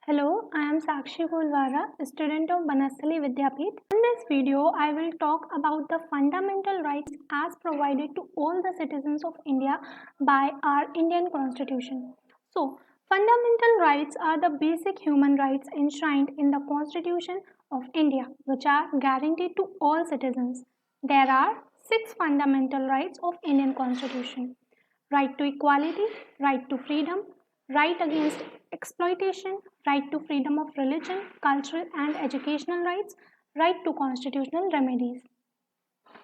Hello, I am Sakshi Gulwara, student of Banasali Vidyapith. In this video, I will talk about the fundamental rights as provided to all the citizens of India by our Indian Constitution. So, fundamental rights are the basic human rights enshrined in the Constitution of India, which are guaranteed to all citizens. There are six fundamental rights of Indian Constitution: right to equality, right to freedom, right against exploitation, right to freedom of religion, cultural and educational rights, right to constitutional remedies.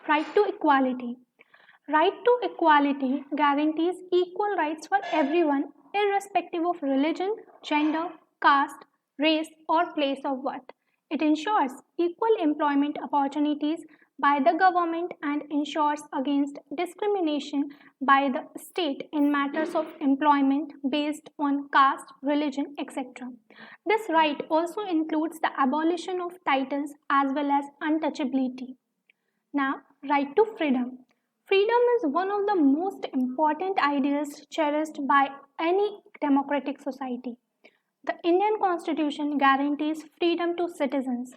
Right to equality. Right to equality guarantees equal rights for everyone, irrespective of religion, gender, caste, race, or place of birth. It ensures equal employment opportunities by the government and ensures against discrimination by the state in matters of employment based on caste, religion, etc. This right also includes the abolition of titles as well as untouchability. Now, right to freedom. Freedom is one of the most important ideals cherished by any democratic society. The Indian Constitution guarantees freedom to citizens.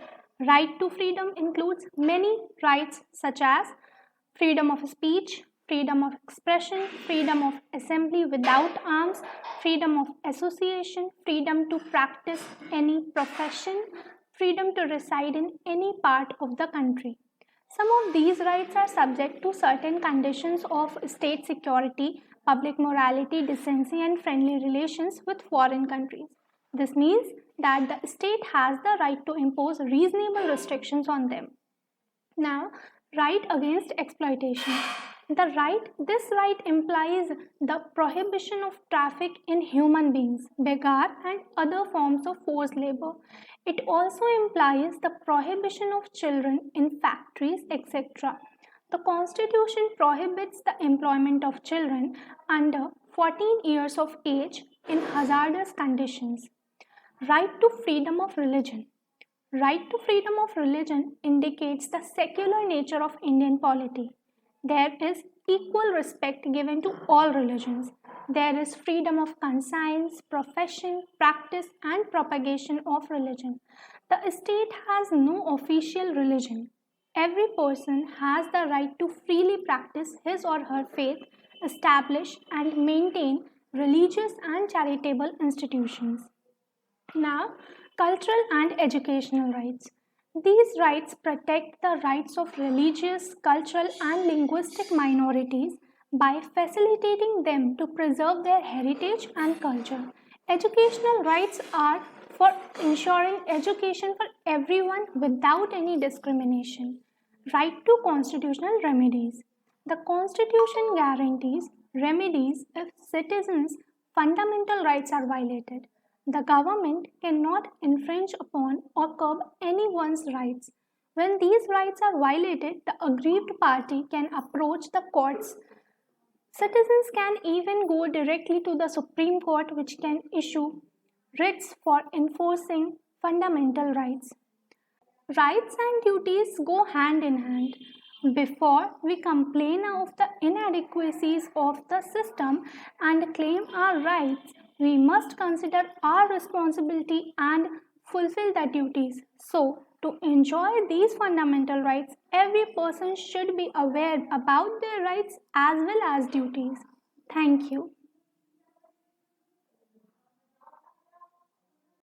Right to freedom includes many rights such as freedom of speech, freedom of expression, freedom of assembly without arms, freedom of association, freedom to practice any profession, freedom to reside in any part of the country. Some of these rights are subject to certain conditions of state security, public morality, decency, and friendly relations with foreign countries. This means that the state has the right to impose reasonable restrictions on them. Now, right against exploitation. This right implies the prohibition of traffic in human beings, begar, and other forms of forced labor. It also implies the prohibition of children in factories, etc. The Constitution prohibits the employment of children under 14 years of age in hazardous conditions. Right to freedom of religion. Right to freedom of religion indicates the secular nature of Indian polity. There is equal respect given to all religions. There is freedom of conscience, profession, practice, and propagation of religion. The state has no official religion. Every person has the right to freely practice his or her faith, establish and maintain religious and charitable institutions. Now, cultural and educational rights. These rights protect the rights of religious, cultural, and linguistic minorities by facilitating them to preserve their heritage and culture. Educational rights are for ensuring education for everyone without any discrimination. Right to constitutional remedies. The Constitution guarantees remedies if citizens' fundamental rights are violated. The government cannot infringe upon or curb anyone's rights. When these rights are violated, the aggrieved party can approach the courts. Citizens can even go directly to the Supreme Court, which can issue writs for enforcing fundamental rights. Rights and duties go hand in hand. Before we complain of the inadequacies of the system and claim our rights, we must consider our responsibility and fulfill the duties. So, to enjoy these fundamental rights, every person should be aware about their rights as well as duties. Thank you.